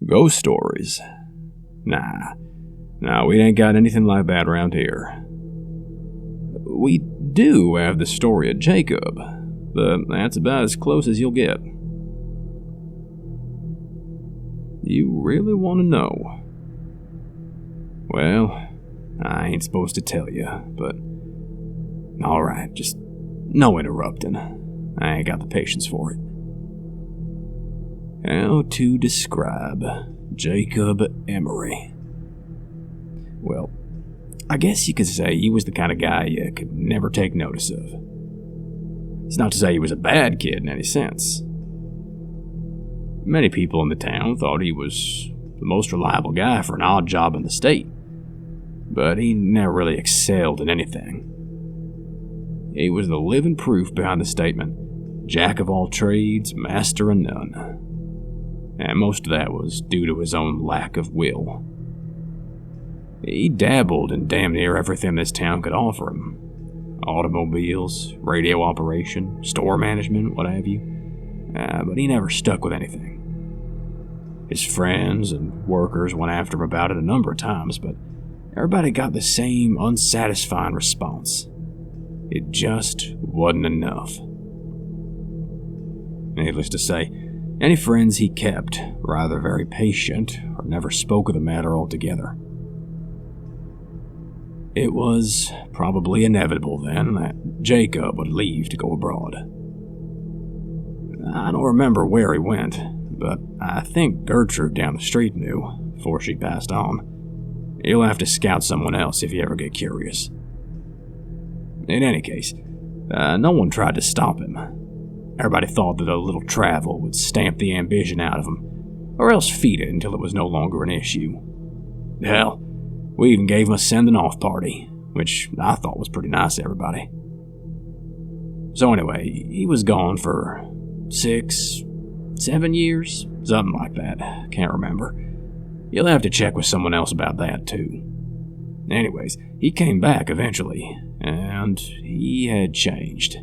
Ghost stories? Nah, we ain't got anything like that around here. We do have the story of Jacob, but that's about as close as you'll get. You really want to know? Well, I ain't supposed to tell you, but alright, just no interrupting. I ain't got the patience for it. How to describe Jacob Emory? Well, I guess you could say he was the kind of guy you could never take notice of. It's not to say he was a bad kid in any sense. Many people in the town thought he was the most reliable guy for an odd job in the state, but he never really excelled in anything. He was the living proof behind the statement, "Jack of all trades, master of none." And most of that was due to his own lack of will. He dabbled in damn near everything this town could offer him. Automobiles, radio operation, store management, what have you. But he never stuck with anything. His friends and workers went after him about it a number of times, but everybody got the same unsatisfying response. It just wasn't enough. Needless to say, any friends he kept were either very patient or never spoke of the matter altogether. It was probably inevitable then that Jacob would leave to go abroad. I don't remember where he went, but I think Gertrude down the street knew before she passed on. You'll have to scout someone else if you ever get curious. In any case, no one tried to stop him. Everybody thought that a little travel would stamp the ambition out of him, or else feed it until it was no longer an issue. Hell, we even gave him a sending-off party, which I thought was pretty nice of everybody. So anyway, he was gone for 6, 7 years, something like that, can't remember. You'll have to check with someone else about that too. Anyways, he came back eventually, and he had changed.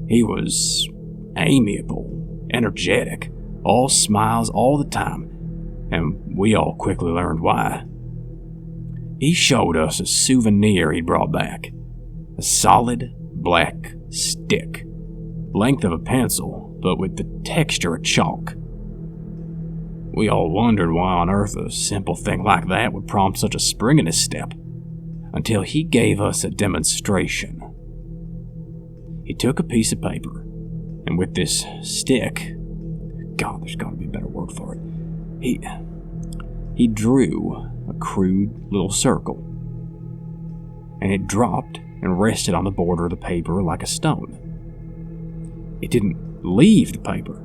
He was amiable, energetic, all smiles all the time, and we all quickly learned why. He showed us a souvenir he'd brought back. A solid black stick, length of a pencil, but with the texture of chalk. We all wondered why on earth a simple thing like that would prompt such a spring in his step, until he gave us a demonstration. He took a piece of paper, and with this stick, God, there's got to be a better word for it, he drew a crude little circle, and it dropped and rested on the border of the paper like a stone. It didn't leave the paper,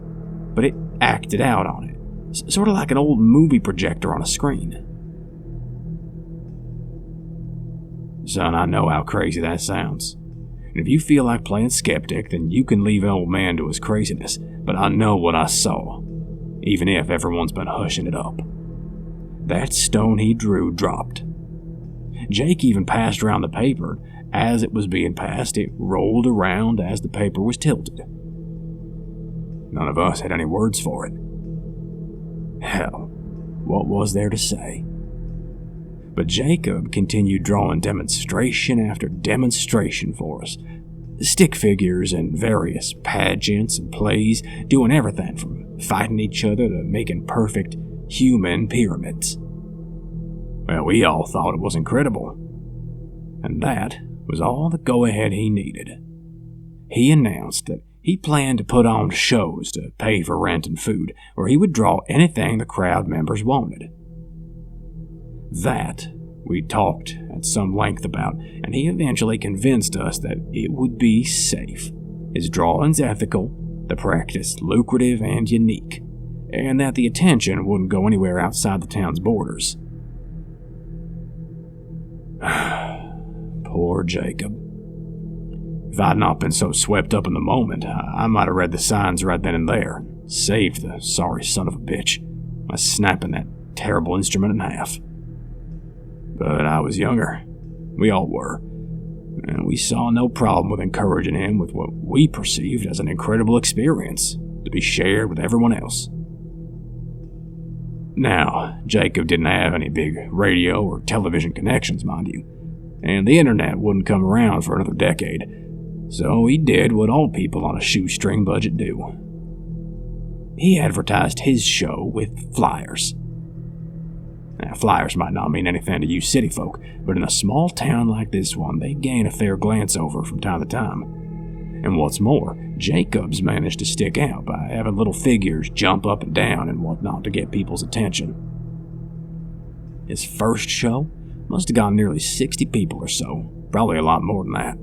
but it acted out on it, sort of like an old movie projector on a screen. Son, I know how crazy that sounds. And if you feel like playing skeptic, then you can leave an old man to his craziness, but I know what I saw, even if everyone's been hushing it up. That stone he drew dropped. Jake even passed around the paper. As it was being passed, it rolled around as the paper was tilted. None of us had any words for it. Hell, what was there to say? But Jacob continued drawing demonstration after demonstration for us. Stick figures and various pageants and plays, doing everything from fighting each other to making perfect human pyramids. Well, we all thought it was incredible. And that was all the go-ahead he needed. He announced that he planned to put on shows to pay for rent and food, where he would draw anything the crowd members wanted. That we talked at some length about, and he eventually convinced us that it would be safe, his drawings ethical, the practice lucrative and unique, and that the attention wouldn't go anywhere outside the town's borders. Poor Jacob. If I'd not been so swept up in the moment, I might have read the signs right then and there, saved the sorry son of a bitch by snapping that terrible instrument in half. But I was younger. We all were. And we saw no problem with encouraging him with what we perceived as an incredible experience to be shared with everyone else. Now, Jacob didn't have any big radio or television connections, mind you, and the internet wouldn't come around for another decade, so he did what all people on a shoestring budget do. He advertised his show with flyers. Now, flyers might not mean anything to you city folk, but in a small town like this one, they gain a fair glance over from time to time. And what's more, Jacobs managed to stick out by having little figures jump up and down and whatnot to get people's attention. His first show must have gotten nearly 60 people or so, probably a lot more than that.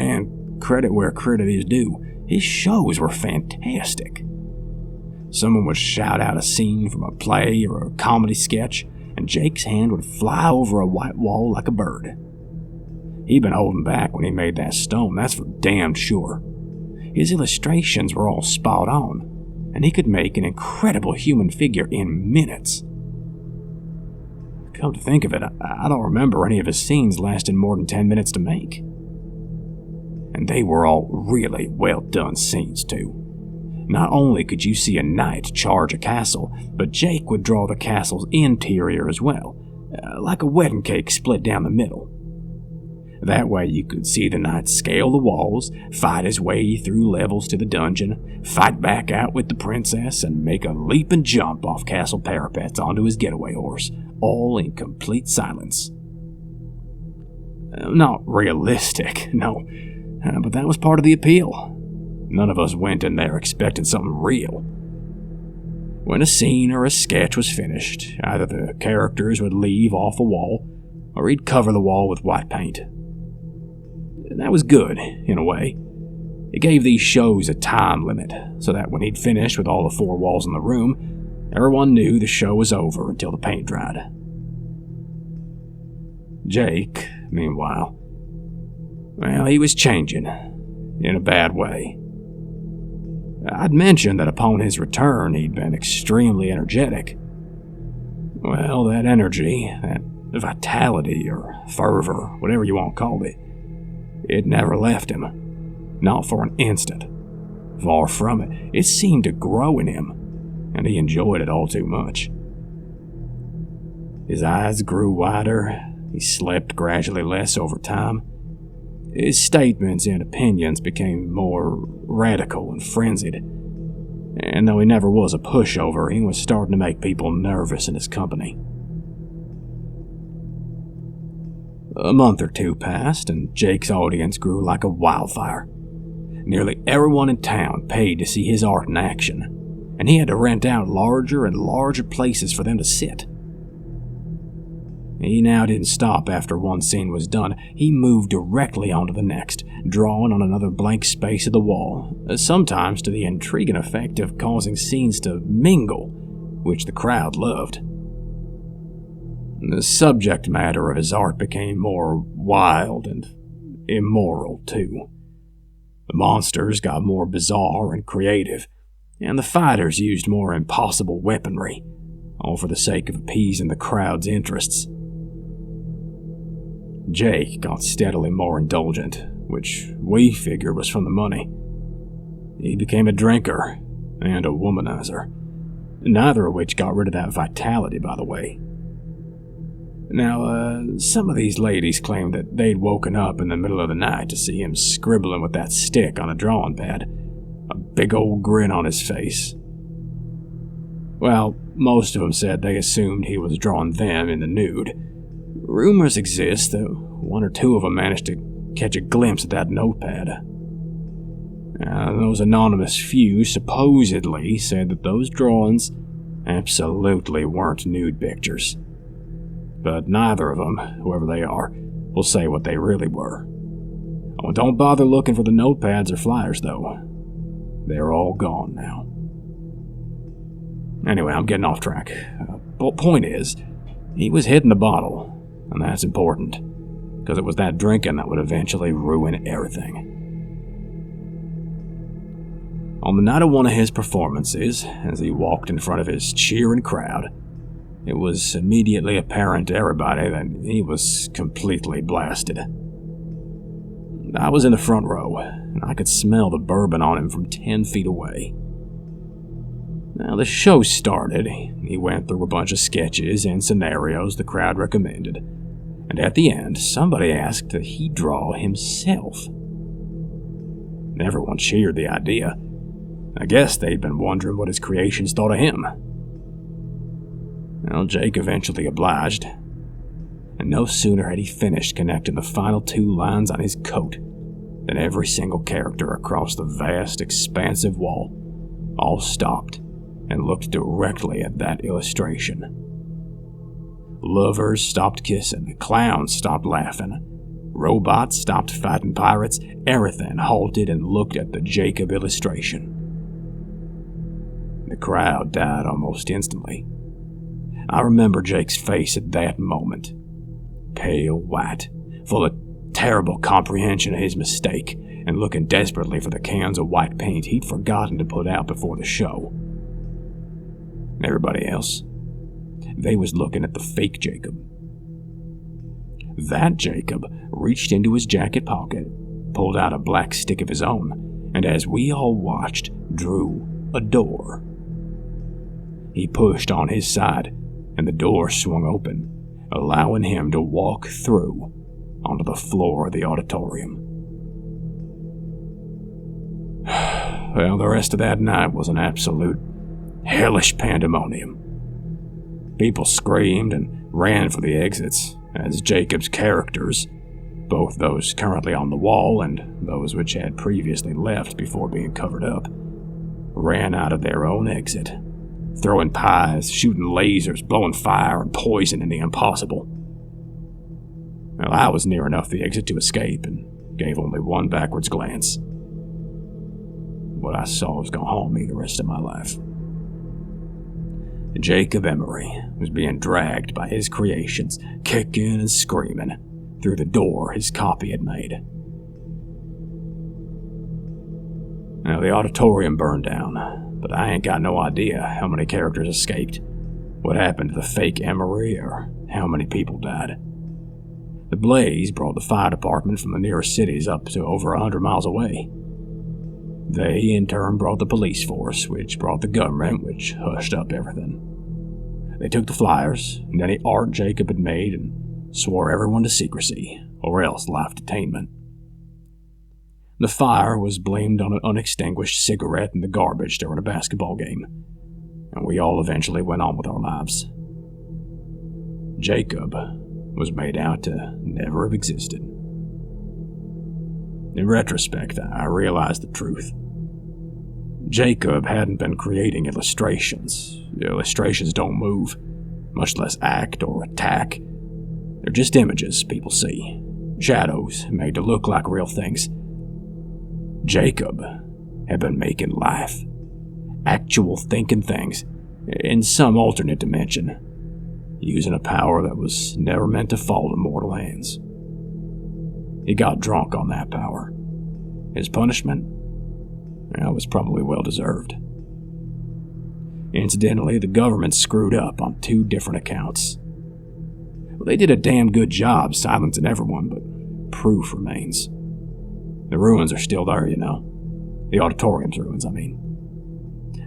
And credit where credit is due, his shows were fantastic. Someone would shout out a scene from a play or a comedy sketch, and Jake's hand would fly over a white wall like a bird. He'd been holding back when he made that stone, that's for damn sure. His illustrations were all spot on, and he could make an incredible human figure in minutes. Come to think of it, I don't remember any of his scenes lasting more than 10 minutes to make. And they were all really well done scenes too. Not only could you see a knight charge a castle, but Jake would draw the castle's interior as well, like a wedding cake split down the middle. That way you could see the knight scale the walls, fight his way through levels to the dungeon, fight back out with the princess, and make a leap and jump off castle parapets onto his getaway horse, all in complete silence. Not realistic, no, but that was part of the appeal. None of us went in there expecting something real. When a scene or a sketch was finished, either the characters would leave off a wall, or he'd cover the wall with white paint. That was good, in a way. It gave these shows a time limit, so that when he'd finished with all the 4 walls in the room, everyone knew the show was over until the paint dried. Jake, meanwhile, well, he was changing, in a bad way. I'd mentioned that upon his return he'd been extremely energetic. Well, that energy, that vitality or fervor, whatever you want to call it, it never left him. Not for an instant. Far from it. It seemed to grow in him, and he enjoyed it all too much. His eyes grew wider, he slept gradually less over time. His statements and opinions became more radical and frenzied, and though he never was a pushover, he was starting to make people nervous in his company. A month or 2 passed, and Jake's audience grew like a wildfire. Nearly everyone in town paid to see his art in action, and he had to rent out larger and larger places for them to sit. He now didn't stop after one scene was done. He moved directly onto the next, drawing on another blank space of the wall, sometimes to the intriguing effect of causing scenes to mingle, which the crowd loved. The subject matter of his art became more wild and immoral, too. The monsters got more bizarre and creative, and the fighters used more impossible weaponry, all for the sake of appeasing the crowd's interests. Jake got steadily more indulgent, which we figured was from the money. He became a drinker and a womanizer, neither of which got rid of that vitality, by the way. Now, some of these ladies claimed that they'd woken up in the middle of the night to see him scribbling with that stick on a drawing pad, a big old grin on his face. Well, most of them said they assumed he was drawing them in the nude. Rumors exist that 1 or 2 of them managed to catch a glimpse of that notepad. Those anonymous few supposedly said that those drawings absolutely weren't nude pictures. But neither of them, whoever they are, will say what they really were. Oh, don't bother looking for the notepads or flyers, though. They're all gone now. Anyway, I'm getting off track. Point is, he was hitting the bottle, and that's important, because it was that drinking that would eventually ruin everything. On the night of one of his performances, as he walked in front of his cheering crowd, it was immediately apparent to everybody that he was completely blasted. I was in the front row, and I could smell the bourbon on him from 10 feet away. Now, the show started. He went through a bunch of sketches and scenarios the crowd recommended, and at the end, somebody asked that he draw himself. Everyone cheered the idea. I guess they'd been wondering what his creations thought of him. Well, Jake eventually obliged, and no sooner had he finished connecting the final 2 lines on his coat than every single character across the vast, expansive wall all stopped and looked directly at that illustration. Lovers stopped kissing, clowns stopped laughing, robots stopped fighting pirates, everything halted and looked at the Jacob illustration. The crowd died almost instantly. I remember Jake's face at that moment. Pale white, full of terrible comprehension of his mistake, and looking desperately for the cans of white paint he'd forgotten to put out before the show. Everybody else, they was looking at the fake Jacob. That Jacob reached into his jacket pocket, pulled out a black stick of his own, and as we all watched, drew a door. He pushed on his side, and the door swung open, allowing him to walk through onto the floor of the auditorium. Well, the rest of that night was an absolute hellish pandemonium. People screamed and ran for the exits as Jacob's characters, both those currently on the wall and those which had previously left before being covered up, ran out of their own exit, throwing pies, shooting lasers, blowing fire, and poison in the impossible. Well, I was near enough the exit to escape and gave only one backwards glance. What I saw was going to haunt me the rest of my life. Jacob Emory was being dragged by his creations, kicking and screaming, through the door his copy had made. Now, the auditorium burned down, but I ain't got no idea how many characters escaped, what happened to the fake Emory, or how many people died. The blaze brought the fire department from the nearest cities up to over 100 miles away. They, in turn, brought the police force, which brought the government, which hushed up everything. They took the flyers and any art Jacob had made and swore everyone to secrecy, or else life detainment. The fire was blamed on an unextinguished cigarette in the garbage during a basketball game, and we all eventually went on with our lives. Jacob was made out to never have existed. In retrospect, I realized the truth. Jacob hadn't been creating illustrations. Illustrations don't move, much less act or attack. They're just images people see, shadows made to look like real things. Jacob had been making life, actual thinking things, in some alternate dimension, using a power that was never meant to fall to mortal hands. He got drunk on that power. His punishment? Was probably well-deserved. Incidentally, the government screwed up on 2 different accounts. Well, they did a damn good job silencing everyone, but proof remains. The ruins are still there, you know. The auditorium's ruins, I mean.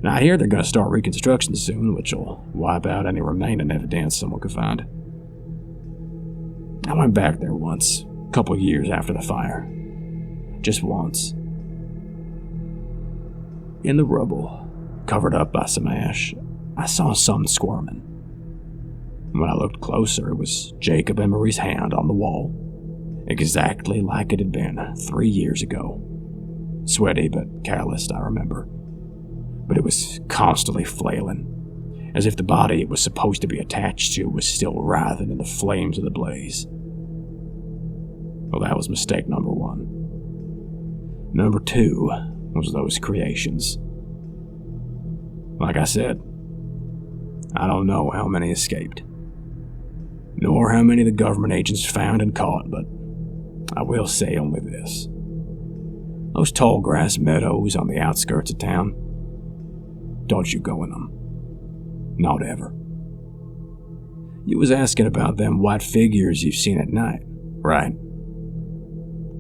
Now, I hear they're going to start reconstruction soon, which will wipe out any remaining evidence someone could find. I went back there once, a couple years after the fire. Just once. In the rubble, covered up by some ash, I saw something squirming. When I looked closer, it was Jacob Emory's hand on the wall, exactly like it had been 3 years ago. Sweaty but calloused, I remember. But it was constantly flailing, as if the body it was supposed to be attached to was still writhing in the flames of the blaze. Well, that was mistake number 1. Number 2 was those creations. Like I said, I don't know how many escaped, nor how many the government agents found and caught, but I will say only this. Those tall grass meadows on the outskirts of town, don't you go in them. Not ever. You was asking about them white figures you've seen at night, right?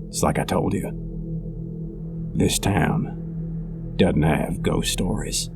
It's like I told you. This town doesn't have ghost stories.